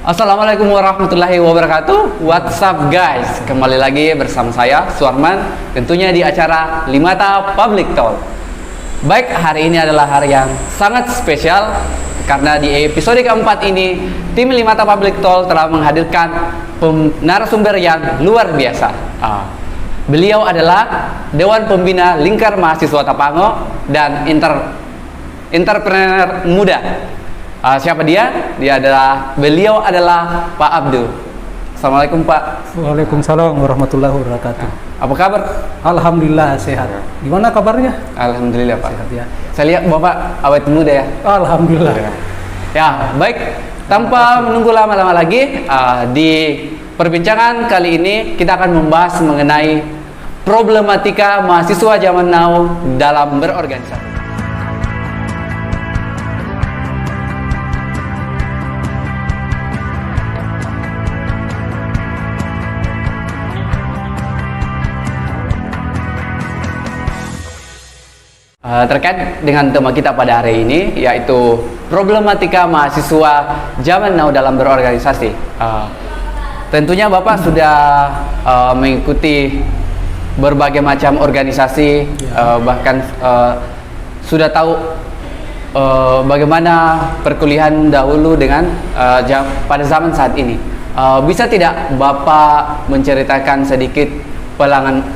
Assalamualaikum warahmatullahi wabarakatuh. What's up guys? Kembali lagi bersama saya Suarman, tentunya di acara Limata Public Talk. Baik, hari ini adalah hari yang sangat spesial karena di episode keempat ini tim Limata Public Talk telah menghadirkan narasumber yang luar biasa. Beliau adalah Dewan Pembina Lingkar Mahasiswa Tapango dan entrepreneur muda. Siapa dia? Beliau adalah Pak Abdul. Assalamualaikum Pak. Waalaikumsalam warahmatullahi wabarakatuh. Apa kabar? Alhamdulillah sehat. Gimana kabarnya? Alhamdulillah Pak. Sehat ya. Saya lihat Bapak awet muda ya. Alhamdulillah. Ya, baik. Tanpa menunggu lama-lama lagi, di perbincangan kali ini kita akan membahas mengenai problematika mahasiswa zaman now dalam berorganisasi. Terkait dengan tema kita pada hari ini, yaitu problematika mahasiswa zaman now dalam berorganisasi. Tentunya Bapak sudah mengikuti berbagai macam organisasi, bahkan sudah tahu bagaimana perkuliahan dahulu dengan pada zaman saat ini. Bisa tidak Bapak menceritakan sedikit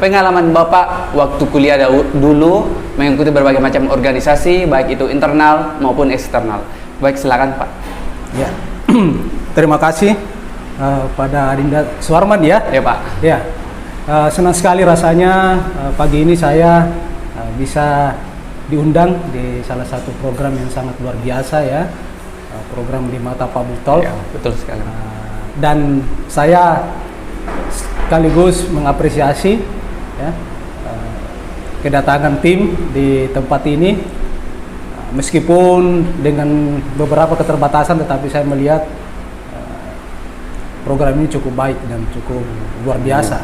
pengalaman Bapak waktu kuliah dulu mengikuti berbagai macam organisasi, baik itu internal maupun eksternal. Baik, silakan Pak. Ya. Terima kasih pada Adinda Suarman ya. Ya Pak. Ya. Senang sekali rasanya pagi ini saya bisa diundang di salah satu program yang sangat luar biasa ya. Program Limata Public Talk. Ya, betul sekali. Dan saya sekaligus mengapresiasi ya, kedatangan tim di tempat ini, meskipun dengan beberapa keterbatasan, tetapi saya melihat program ini cukup baik dan cukup luar biasa.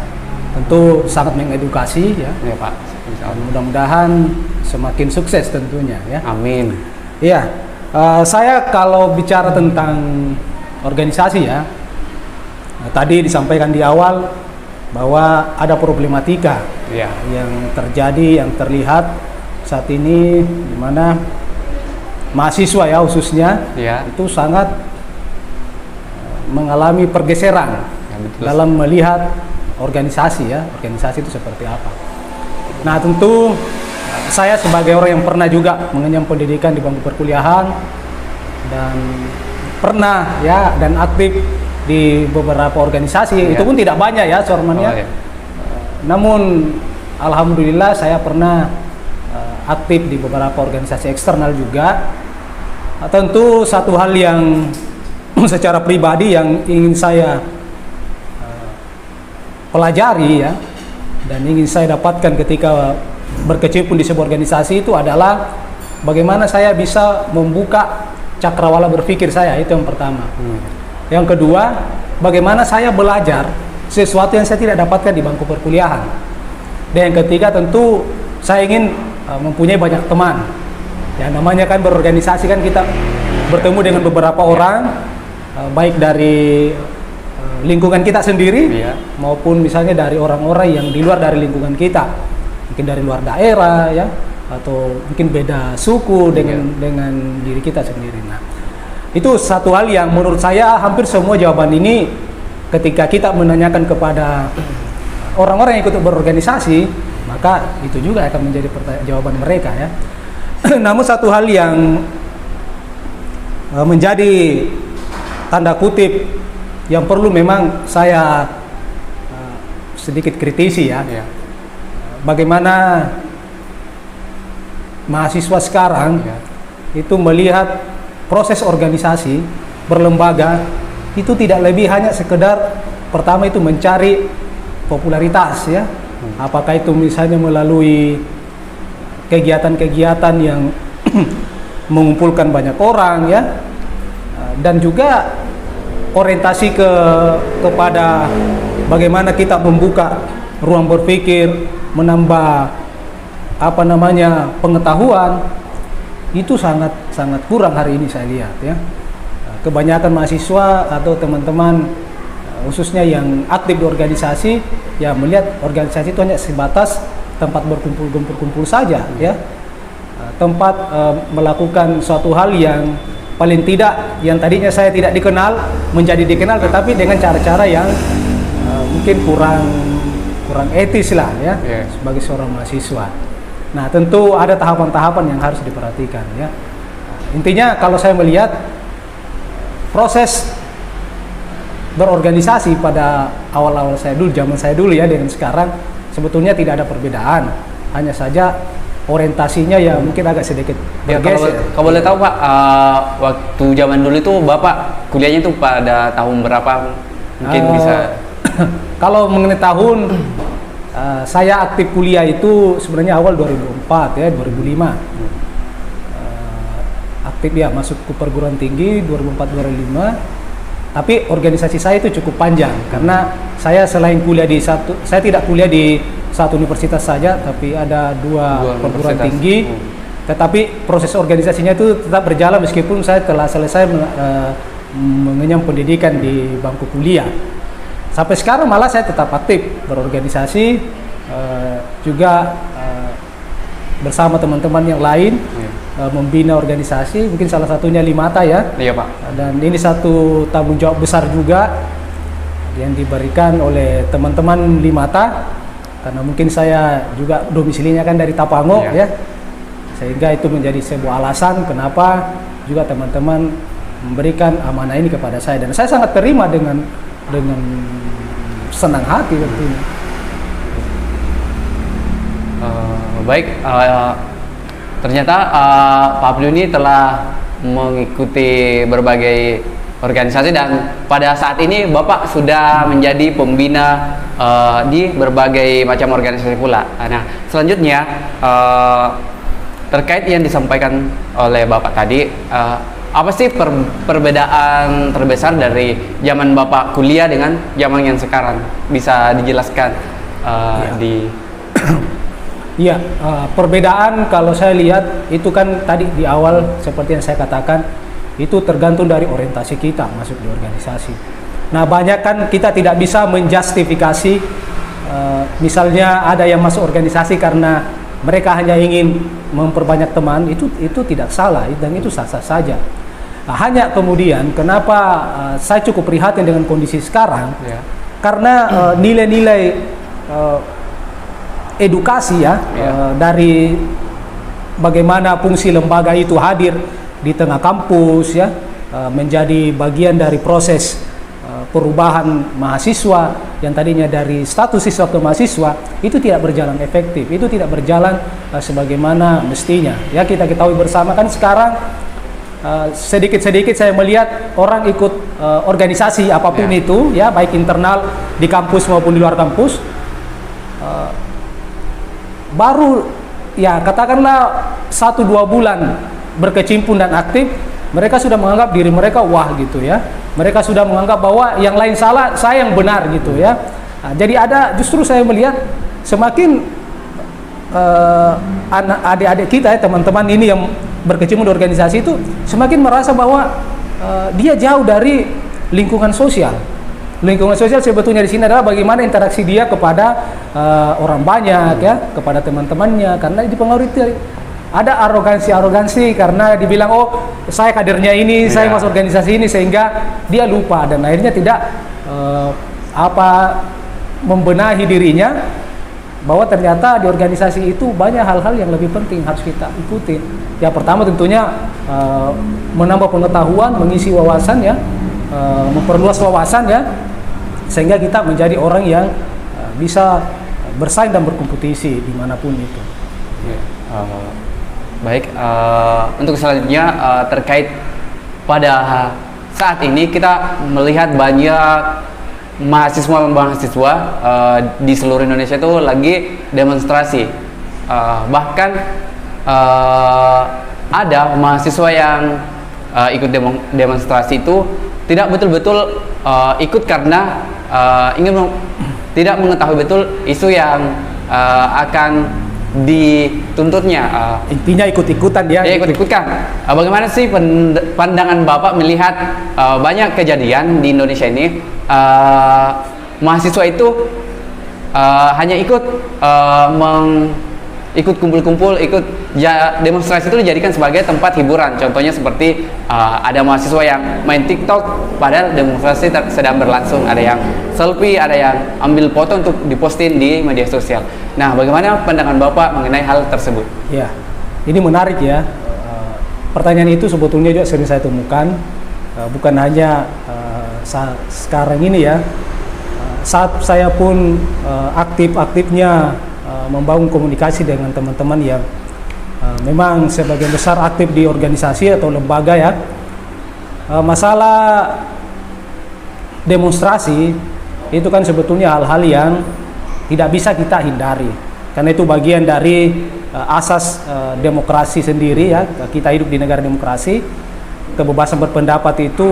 Tentu sangat mengedukasi ya. Ya Pak. Mudah-mudahan semakin sukses tentunya ya. Amin. Iya, saya kalau bicara tentang organisasi ya, tadi disampaikan di awal bahwa ada problematika ya yang terjadi, yang terlihat saat ini, di mana mahasiswa ya khususnya ya itu sangat mengalami pergeseran ya, betul. dalam melihat organisasi ya, organisasi itu seperti apa. Nah tentu saya sebagai orang yang pernah juga mengenyam pendidikan di bangku perkuliahan dan pernah ya dan aktif di beberapa organisasi, ya. itu pun tidak banyak ya Suarman ya. Ya. Namun alhamdulillah saya pernah aktif di beberapa organisasi eksternal juga. Tentu satu hal yang secara pribadi yang ingin saya pelajari ya dan ingin saya dapatkan ketika berkecimpung di sebuah organisasi itu adalah bagaimana saya bisa membuka cakrawala berpikir saya, itu yang pertama. Yang kedua, bagaimana saya belajar sesuatu yang saya tidak dapatkan di bangku perkuliahan. Dan yang ketiga tentu saya ingin mempunyai banyak teman. Ya namanya kan berorganisasi kan kita bertemu dengan beberapa orang, baik dari lingkungan kita sendiri maupun misalnya dari orang-orang yang di luar dari lingkungan kita. Mungkin dari luar daerah ya, atau mungkin beda suku dengan diri kita sendiri. Nah, itu satu hal yang menurut saya hampir semua jawaban ini ketika kita menanyakan kepada orang-orang yang ikut berorganisasi, maka itu juga akan menjadi jawaban mereka ya. Namun satu hal yang menjadi tanda kutip yang perlu memang saya sedikit kritisi ya. Bagaimana mahasiswa sekarang itu melihat proses organisasi berlembaga itu tidak lebih hanya sekedar pertama itu mencari popularitas ya. Apakah itu misalnya melalui kegiatan-kegiatan yang mengumpulkan banyak orang ya, dan juga orientasi kepada bagaimana kita membuka ruang berpikir, menambah pengetahuan, itu sangat kurang hari ini saya lihat ya. kebanyakan mahasiswa atau teman-teman khususnya yang aktif di organisasi ya melihat organisasi itu hanya sebatas tempat berkumpul saja ya, tempat melakukan suatu hal yang paling tidak yang tadinya saya tidak dikenal menjadi dikenal, tetapi dengan cara-cara yang mungkin kurang etis lah ya, sebagai seorang mahasiswa. Nah tentu ada tahapan-tahapan yang harus diperhatikan ya. Intinya kalau saya melihat proses berorganisasi pada awal-awal saya dulu, zaman saya dulu ya, dengan sekarang sebetulnya tidak ada perbedaan, hanya saja orientasinya ya mungkin agak sedikit bergeser. Kalau boleh tahu Pak, waktu zaman dulu itu Bapak kuliahnya itu pada tahun berapa? Mungkin bisa. Kalau mengenai tahun, saya aktif kuliah itu sebenarnya awal 2004 ya, 2005. Aktif ya, masuk ke perguruan tinggi 2004-2005. Tapi organisasi saya itu cukup panjang karena saya selain kuliah saya tidak kuliah di satu universitas saja, tapi ada dua perguruan tinggi. Tetapi proses organisasinya itu tetap berjalan meskipun saya telah selesai mengenyam pendidikan di bangku kuliah. Sampai sekarang malah saya tetap aktif berorganisasi, juga bersama teman-teman yang lain. Membina organisasi, mungkin salah satunya Limata ya. Iya Pak. Dan ini satu tanggung jawab besar juga yang diberikan oleh teman-teman Limata, karena mungkin saya juga domisilinya kan dari Tapango ya, sehingga itu menjadi sebuah alasan kenapa juga teman-teman memberikan amanah ini kepada saya, dan saya sangat terima dengan senang hati tentunya. Baik. Ternyata Pak Abdul ini telah mengikuti berbagai organisasi dan pada saat ini Bapak sudah menjadi pembina di berbagai macam organisasi pula. Nah, selanjutnya terkait yang disampaikan oleh Bapak tadi, apa sih perbedaan terbesar dari zaman Bapak kuliah dengan zaman yang sekarang? Bisa dijelaskan di Iya, perbedaan kalau saya lihat itu kan tadi di awal seperti yang saya katakan, itu tergantung dari orientasi kita masuk di organisasi. Nah banyak kan kita tidak bisa menjustifikasi, misalnya ada yang masuk organisasi karena mereka hanya ingin memperbanyak teman, itu tidak salah dan itu sah-sah saja. Nah, hanya kemudian kenapa saya cukup prihatin dengan kondisi sekarang, karena nilai-nilai edukasi ya, dari bagaimana fungsi lembaga itu hadir di tengah kampus ya, menjadi bagian dari proses perubahan mahasiswa yang tadinya dari status siswa ke mahasiswa, itu tidak berjalan efektif, itu tidak berjalan sebagaimana mestinya ya. Kita ketahui bersama kan sekarang sedikit-sedikit saya melihat orang ikut organisasi apapun itu ya, baik internal di kampus maupun di luar kampus, baru ya katakanlah 1-2 bulan berkecimpung dan aktif, mereka sudah menganggap diri mereka wah gitu ya, mereka sudah menganggap bahwa yang lain salah, saya yang benar gitu ya. Nah, jadi justru saya melihat semakin adik-adik kita ya, teman-teman ini yang berkecimpung di organisasi itu semakin merasa bahwa dia jauh dari lingkungan sosial. Lingkungan sosial sebetulnya di sini adalah bagaimana interaksi dia kepada orang banyak ya, kepada teman-temannya, karena dipengaruhi ada arogansi karena dibilang oh saya kadernya ini, saya masuk organisasi ini, sehingga dia lupa dan akhirnya tidak membenahi dirinya bahwa ternyata di organisasi itu banyak hal-hal yang lebih penting harus kita ikuti. Yang pertama tentunya menambah pengetahuan, mengisi wawasan ya, memperluas wawasan ya, sehingga kita menjadi orang yang bisa bersaing dan berkompetisi dimanapun itu. Baik, untuk selanjutnya terkait pada saat ini kita melihat banyak mahasiswa di seluruh Indonesia itu lagi demonstrasi, bahkan ada mahasiswa yang ikut demonstrasi itu tidak betul-betul ikut karena ingin tidak mengetahui betul isu yang akan dituntutnya. Intinya ikut-ikutan ya. Ya ikut-ikutkan. Bagaimana sih pandangan Bapak melihat banyak kejadian di Indonesia ini, mahasiswa itu hanya ikut ikut kumpul-kumpul, ikut demonstrasi itu dijadikan sebagai tempat hiburan. Contohnya seperti ada mahasiswa yang main TikTok padahal demonstrasi sedang berlangsung, ada yang selfie, ada yang ambil foto untuk diposting di media sosial. Nah, bagaimana pandangan Bapak mengenai hal tersebut? Ya, ini menarik ya. Pertanyaan itu sebetulnya juga sering saya temukan, bukan hanya sekarang ini ya. Saat saya pun aktif-aktifnya membangun komunikasi dengan teman-teman yang memang sebagian besar aktif di organisasi atau lembaga ya, masalah demonstrasi itu kan sebetulnya hal-hal yang tidak bisa kita hindari, karena itu bagian dari asas demokrasi sendiri ya. Kita hidup di negara demokrasi, kebebasan berpendapat itu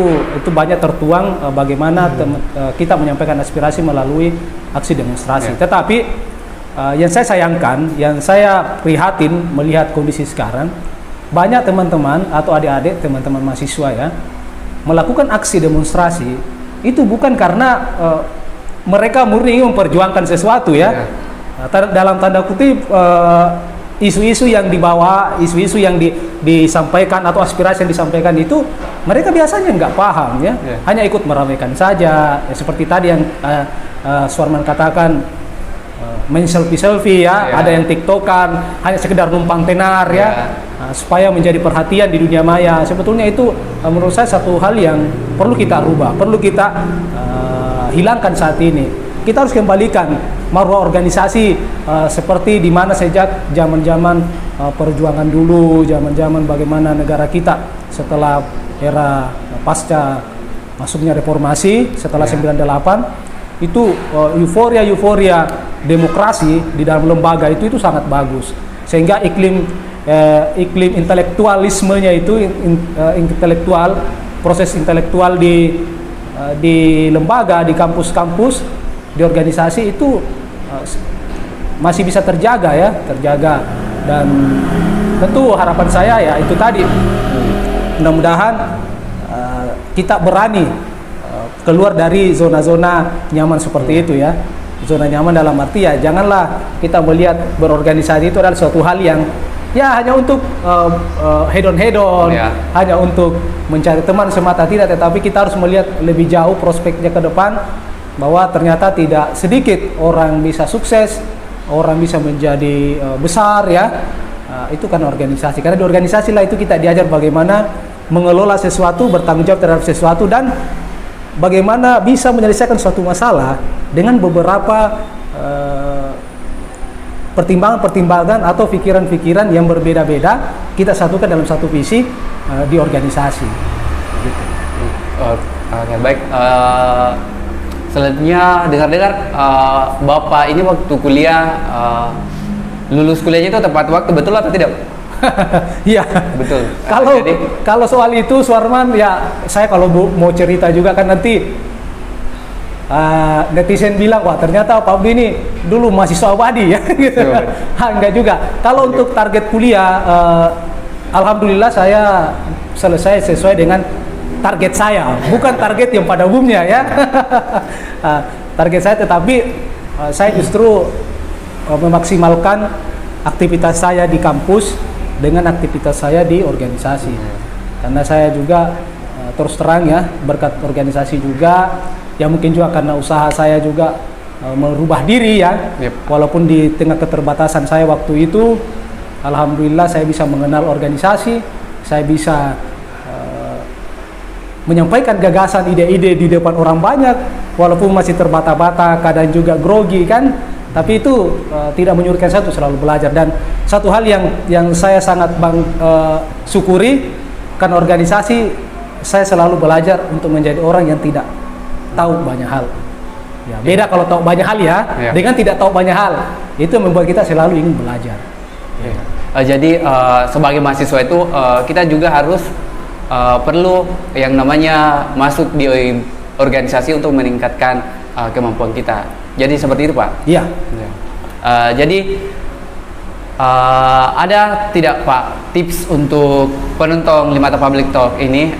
banyak tertuang bagaimana kita menyampaikan aspirasi melalui aksi demonstrasi. Tetapi yang saya sayangkan, yang saya prihatin melihat kondisi sekarang, banyak teman-teman atau adik-adik, teman-teman mahasiswa ya, melakukan aksi demonstrasi itu bukan karena mereka murni memperjuangkan sesuatu ya. Dalam tanda kutip isu-isu yang dibawa, isu-isu yang disampaikan atau aspirasi yang disampaikan itu mereka biasanya nggak paham ya, hanya ikut meramaikan saja ya, seperti tadi yang Suarman katakan, main selfie ya, ada yang tiktokan, hanya sekedar numpang tenar ya, supaya menjadi perhatian di dunia maya. Sebetulnya itu menurut saya satu hal yang perlu kita rubah, perlu kita hilangkan saat ini. Kita harus kembalikan marwah organisasi seperti di mana sejak zaman-zaman perjuangan dulu, zaman-zaman bagaimana negara kita setelah era pasca masuknya reformasi setelah 98 itu euforia demokrasi di dalam lembaga itu sangat bagus, sehingga iklim intelektualismenya itu proses intelektual di lembaga, di kampus-kampus, di organisasi itu masih bisa terjaga dan tentu harapan saya ya itu tadi, mudah-mudahan kita berani keluar dari zona-zona nyaman seperti itu ya. Zona nyaman dalam arti ya janganlah kita melihat berorganisasi itu adalah suatu hal yang ya hanya untuk hedon, hanya untuk mencari teman semata, tidak, tetapi kita harus melihat lebih jauh prospeknya ke depan, bahwa ternyata tidak sedikit orang bisa sukses, orang bisa menjadi besar ya. Itu kan organisasi, karena di organisasi lah itu kita diajar bagaimana mengelola sesuatu, bertanggung jawab terhadap sesuatu, dan bagaimana bisa menyelesaikan suatu masalah dengan beberapa pertimbangan-pertimbangan atau pikiran-pikiran yang berbeda-beda, kita satukan dalam satu visi di organisasi. Gitu. Oke, baik. Selanjutnya dengar-dengar Bapak ini waktu kuliah lulus kuliahnya itu tepat waktu, betul atau tidak? Iya, betul. Kalau soal itu Suarman ya, saya kalau mau cerita juga kan nanti netizen bilang, wah ternyata Pak Abdi ini dulu mahasiswa abadi ya gitu. Enggak juga. Kalau untuk target kuliah, alhamdulillah saya selesai sesuai dengan target saya, bukan target yang pada umumnya ya. Target saya, tetapi saya justru memaksimalkan aktivitas saya di kampus dengan aktivitas saya di organisasi. Karena saya juga terus terang ya, berkat organisasi juga, ya mungkin juga karena usaha saya juga merubah diri ya. Walaupun di tengah keterbatasan saya waktu itu, alhamdulillah saya bisa mengenal organisasi, saya bisa menyampaikan gagasan, ide-ide di depan orang banyak, walaupun masih terbata-bata, kadang juga grogi kan. Tapi itu tidak menyurutkan saya untuk selalu belajar, dan satu hal yang saya sangat syukuri, kan organisasi saya selalu belajar untuk menjadi orang yang tidak tahu banyak hal. Ya, beda kalau tahu banyak hal ya, dengan tidak tahu banyak hal, itu membuat kita selalu ingin belajar. Jadi sebagai mahasiswa itu kita juga harus perlu yang namanya masuk di organisasi untuk meningkatkan kemampuan kita. Jadi seperti itu Pak? Iya. Jadi ada tidak Pak tips untuk penonton Limata Public Talk ini?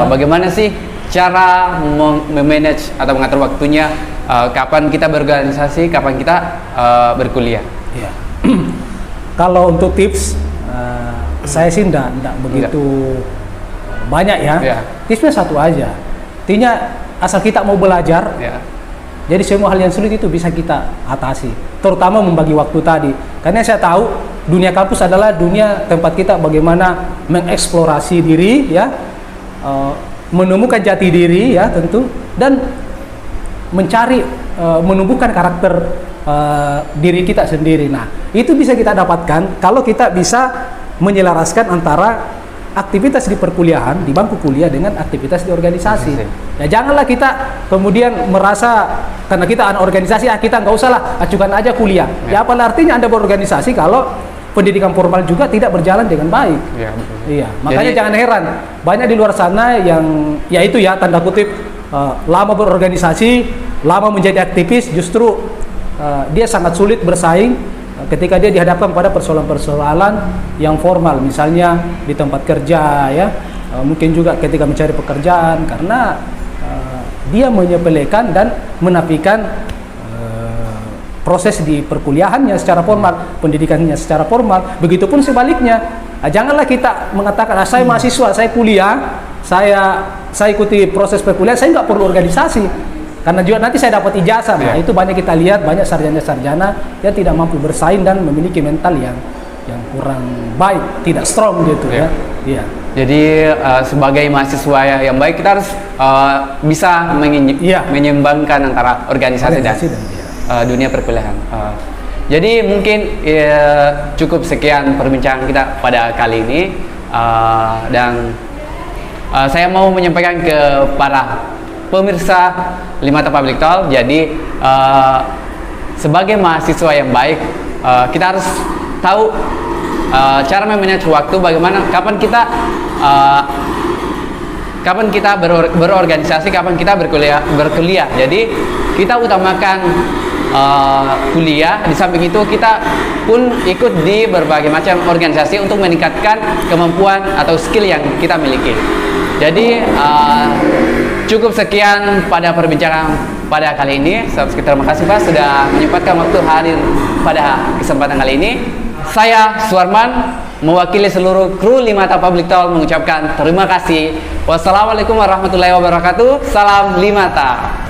Bagaimana sih cara memanage atau mengatur waktunya? Kapan kita berorganisasi, kapan kita berkuliah? Ya. Kalau untuk tips, saya sih enggak begitu banyak ya. Tipsnya satu aja. Artinya asal kita mau belajar, jadi semua hal yang sulit itu bisa kita atasi. Terutama membagi waktu tadi. Karena saya tahu dunia kampus adalah dunia tempat kita bagaimana mengeksplorasi diri, ya, menemukan jati diri, ya tentu, dan mencari menumbuhkan karakter diri kita sendiri. Nah, itu bisa kita dapatkan kalau kita bisa menyelaraskan antara aktivitas di perkuliahan, di bangku kuliah dengan aktivitas di organisasi. Ya janganlah kita kemudian merasa karena kita anak organisasi, kita nggak usah lah, acukan aja kuliah. Ya apa artinya Anda berorganisasi kalau pendidikan formal juga tidak berjalan dengan baik? Iya, makanya jangan heran banyak di luar sana yang ya itu ya tanda kutip lama berorganisasi, lama menjadi aktivis, justru dia sangat sulit bersaing ketika dia dihadapkan pada persoalan-persoalan yang formal, misalnya di tempat kerja, ya, mungkin juga ketika mencari pekerjaan, karena dia menyepelekan dan menafikan proses di perkuliahannya secara formal, pendidikannya secara formal. Begitupun sebaliknya, janganlah kita mengatakan saya mahasiswa, saya kuliah, saya ikuti proses perkuliahan, saya nggak perlu organisasi. Karena juga nanti saya dapat ijazah, nah itu banyak kita lihat banyak sarjana-sarjana yang tidak mampu bersaing dan memiliki mental yang kurang baik, tidak strong gitu ya. Iya. Jadi sebagai mahasiswa yang baik kita harus bisa menyeimbangkan antara organisasi dan dunia perkuliahan. Jadi mungkin cukup sekian perbincangan kita pada kali ini, dan saya mau menyampaikan ke para pemirsa Limata Public Talk. Jadi sebagai mahasiswa yang baik, kita harus tahu cara memanage waktu, bagaimana kapan kita berorganisasi, kapan kita berkuliah. Jadi kita utamakan kuliah, di samping itu kita pun ikut di berbagai macam organisasi untuk meningkatkan kemampuan atau skill yang kita miliki. Jadi cukup sekian pada perbincangan pada kali ini. Terima kasih Pak sudah menyempatkan waktu hadir pada kesempatan kali ini. Saya Suarman mewakili seluruh kru Limata Public Talk mengucapkan terima kasih. Wassalamualaikum warahmatullahi wabarakatuh. Salam Limata.